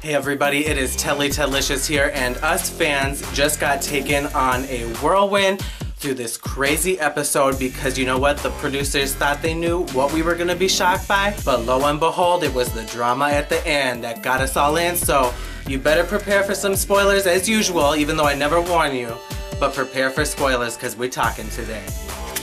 Hey everybody, it is Tedley Tedlicious here, and us fans just got taken on a whirlwind through this crazy episode because you know what? The producers thought they knew what we were going to be shocked by, but lo and behold, it was the drama at the end that got us all in, so you better prepare for some spoilers as usual, even though I never warn you, but prepare for spoilers because we're talking today.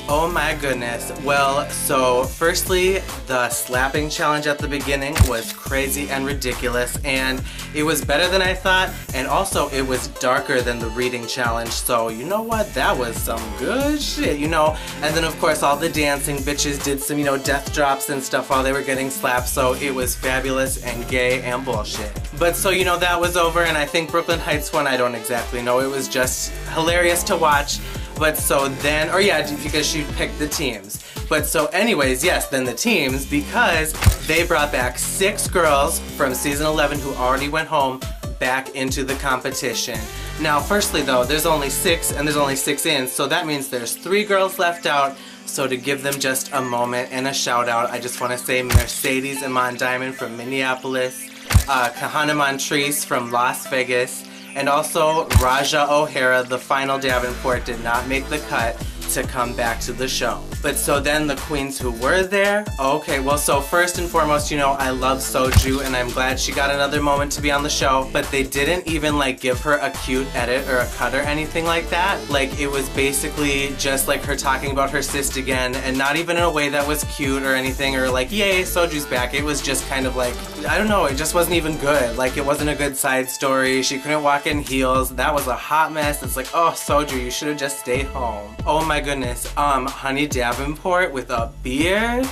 Oh my goodness. Well, so firstly, the slapping challenge at the beginning was crazy and ridiculous, and it was better than I thought, and also it was darker than the reading challenge, so you know what? That was some good shit, you know? And then of course all the dancing bitches did some, you know, death drops and stuff while they were getting slapped, so it was fabulous and gay and bullshit. But so, you know, that was over, and I think Brooklyn Heights won. I don't exactly know. It was just hilarious to watch. But so then, or yeah, because she picked the teams. But so anyways, yes, then the teams, because they brought back 6 girls from season 11 who already went home back into the competition. Now, firstly though, there's only 6 and there's only 6 in, so that means there's 3 girls left out. So to give them just a moment and a shout out, I just want to say Mercedes Iman Diamond from Minneapolis, Kahana Montrese from Las Vegas, and also Raja O'Hara, the final Davenport, did not make the cut to come back to the show. But so then the queens who were there, okay, well, so first and foremost, you know, I love Soju and I'm glad she got another moment to be on the show, but they didn't even like give her a cute edit or a cut or anything like that. Like, it was basically just like her talking about her cyst again, and not even in a way that was cute or anything, or like, yay, Soju's back. It was just kind of like, I don't know, it just wasn't even good. Like, it wasn't a good side story. She couldn't walk in heels. That was a hot mess. It's like, oh, Soju, you should have just stayed home. Oh my goodness, Honey Davenport with a beard?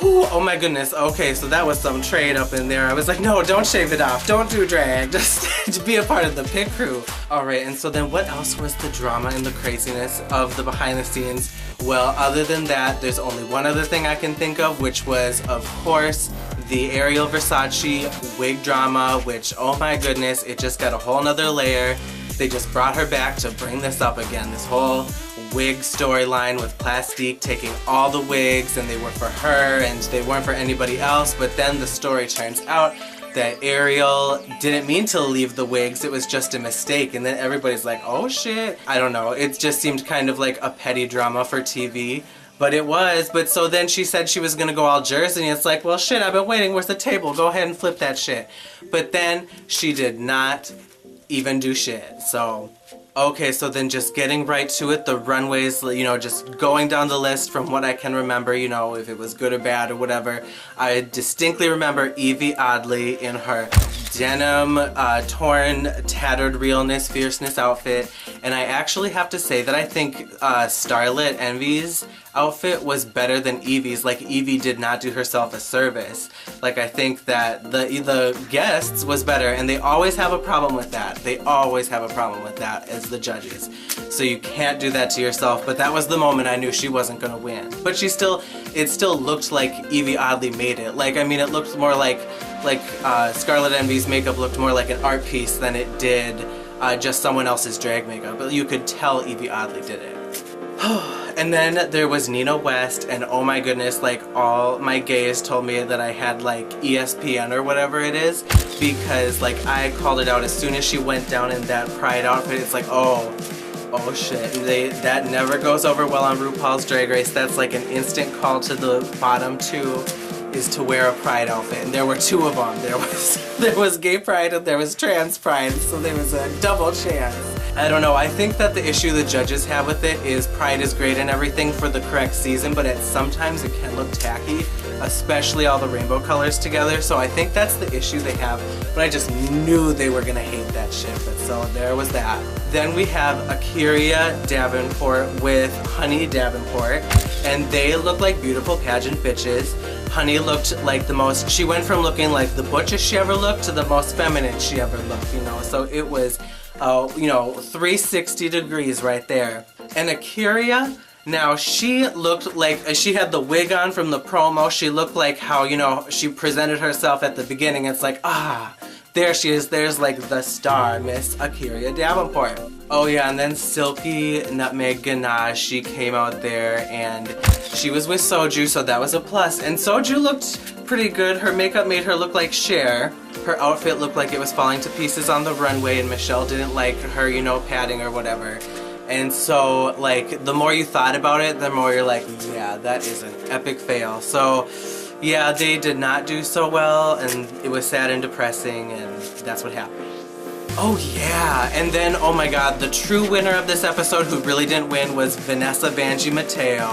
Ooh, oh my goodness, okay, so that was some trade up in there. I was like, no, don't shave it off, don't do drag, just to be a part of the pit crew. Alright, and so then what else was the drama and the craziness of the behind the scenes? Well, other than that, there's only one other thing I can think of, which was, of course, the Ariel Versace wig drama, which, oh my goodness, it just got a whole nother layer. They just brought her back to bring this up again, this whole wig storyline with Plastique taking all the wigs, and they were for her and they weren't for anybody else, but then the story turns out that Ariel didn't mean to leave the wigs, it was just a mistake, and then everybody's like, oh shit. I don't know, it just seemed kind of like a petty drama for TV. But it was, but so then she said she was gonna go all Jersey, and it's like, well shit, I've been waiting, where's the table? Go ahead and flip that shit. But then she did not even do shit, so. Okay, so then just getting right to it, the runways, you know, just going down the list from what I can remember, you know, if it was good or bad or whatever. I distinctly remember Evie Oddly in her denim, torn, tattered realness, fierceness outfit, and I actually have to say that I think Starlet Envy's outfit was better than Evie's. Like, Evie did not do herself a service. Like, I think that the guests was better, and they always have a problem with that. They always have a problem with that as the judges. So you can't do that to yourself, but that was the moment I knew she wasn't gonna win. But it still looked like Evie Oddly made it. Like, I mean, it looked more like Scarlet Envy's makeup looked more like an art piece than it did just someone else's drag makeup. But you could tell Evie Oddly did it. And then there was Nina West, and oh my goodness, like, all my gays told me that I had like ESPN or whatever it is, because like I called it out as soon as she went down in that pride outfit. It's like, oh shit, that never goes over well on RuPaul's Drag Race. That's like an instant call to the bottom 2 is to wear a pride outfit, and there were 2 of them. There was gay pride and there was trans pride, so there was a double chance. I don't know, I think that the issue the judges have with it is pride is great and everything for the correct season, but sometimes it can look tacky, especially all the rainbow colors together, so I think that's the issue they have, but I just knew they were gonna hate that shit, but so there was that. Then we have Akira Davenport with Honey Davenport, and they look like beautiful pageant bitches. Honey looked like she went from looking like the butchest she ever looked to the most feminine she ever looked, you know, so it was, you know, 360 degrees right there. And Akira, now she looked like, she had the wig on from the promo, she looked like how, you know, she presented herself at the beginning. It's like, there she is. There's like the star, Miss Akira Davenport. Oh yeah, and then Silky Nutmeg Ganache, she came out there and she was with Soju, so that was a plus. And Soju looked pretty good. Her makeup made her look like Cher. Her outfit looked like it was falling to pieces on the runway, and Michelle didn't like her, you know, padding or whatever. And so, like, the more you thought about it, the more you're like, yeah, that is an epic fail. So, yeah, they did not do so well, and it was sad and depressing, and that's what happened. Oh yeah, and then, oh my god, the true winner of this episode who really didn't win was Vanessa Vanjie Mateo,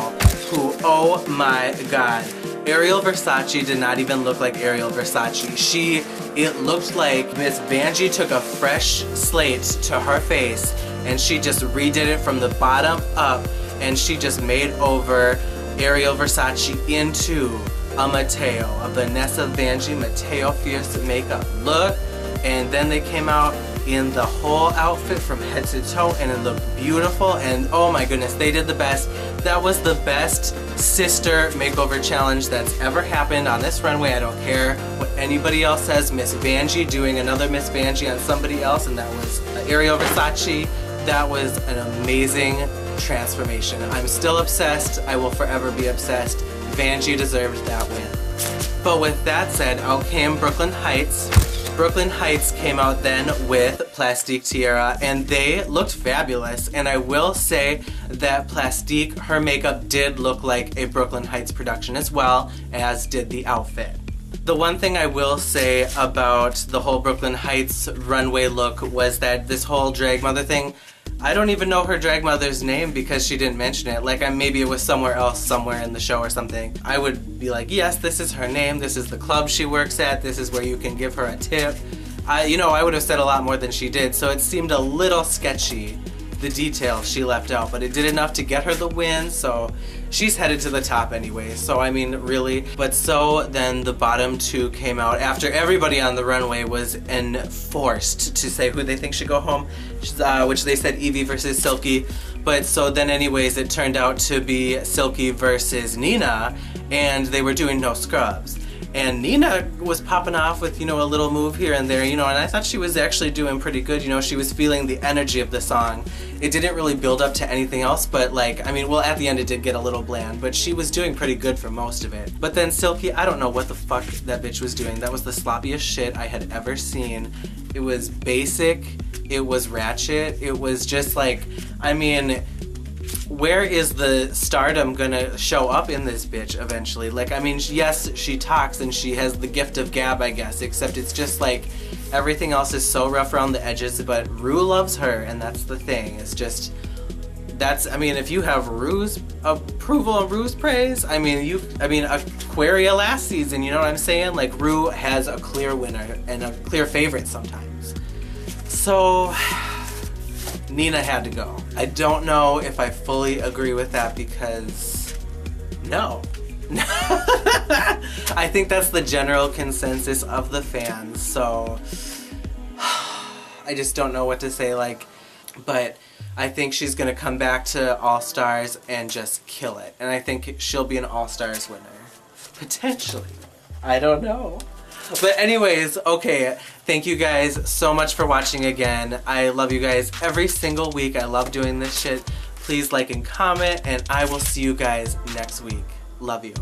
who, oh my god, Ariel Versace did not even look like Ariel Versace. It looked like Miss Vanjie took a fresh slate to her face and she just redid it from the bottom up, and she just made over Ariel Versace into a Mateo, a Vanessa Vanjie Mateo Fierce makeup look. And then they came out in the whole outfit from head to toe, and it looked beautiful, and oh my goodness, they did the best. That was the best Cyst-er makeover challenge that's ever happened on this runway. I don't care what anybody else says. Miss Vanjie doing another Miss Vanjie on somebody else, and that was Ariel Versace. That was an amazing transformation. I'm still obsessed. I will forever be obsessed. Vanjie deserved that win. But with that said, out came Brooklyn Heights. Brooklyn Heights came out then with Plastique Tiara, and they looked fabulous. And I will say that Plastique, her makeup did look like a Brooklyn Heights production as well, as did the outfit. The one thing I will say about the whole Brooklyn Heights runway look was that this whole drag mother thing, I don't even know her drag mother's name because she didn't mention it. Like, maybe it was somewhere else, somewhere in the show or something. I would be like, yes, this is her name, this is the club she works at, this is where you can give her a tip. I would have said a lot more than she did, so it seemed a little sketchy, the details she left out, but it did enough to get her the win, so she's headed to the top anyway, so I mean, really. But so then the bottom two came out after everybody on the runway was enforced to say who they think should go home, which they said Evie versus Silky. But so then anyways, it turned out to be Silky versus Nina, and they were doing no scrubs. And Nina was popping off with, a little move here and there, and I thought she was actually doing pretty good. She was feeling the energy of the song. It didn't really build up to anything else, but at the end it did get a little bland, but she was doing pretty good for most of it. But then Silky, I don't know what the fuck that bitch was doing. That was the sloppiest shit I had ever seen. It was basic, it was ratchet, it was just where is the stardom gonna show up in this bitch eventually? Yes, she talks and she has the gift of gab, I guess, except it's just everything else is so rough around the edges, but Rue loves her, and that's the thing. It's just, if you have Rue's approval and Rue's praise, Aquaria last season, you know what I'm saying? Rue has a clear winner and a clear favorite sometimes. So, Nina had to go. I don't know if I fully agree with that because, no. I think that's the general consensus of the fans, so I just don't know what to say, but I think she's gonna come back to All Stars and just kill it, and I think she'll be an All Stars winner. Potentially. I don't know. But anyways, okay, thank you guys so much for watching again. I love you guys every single week. I love doing this shit. Please like and comment, and I will see you guys next week. Love you.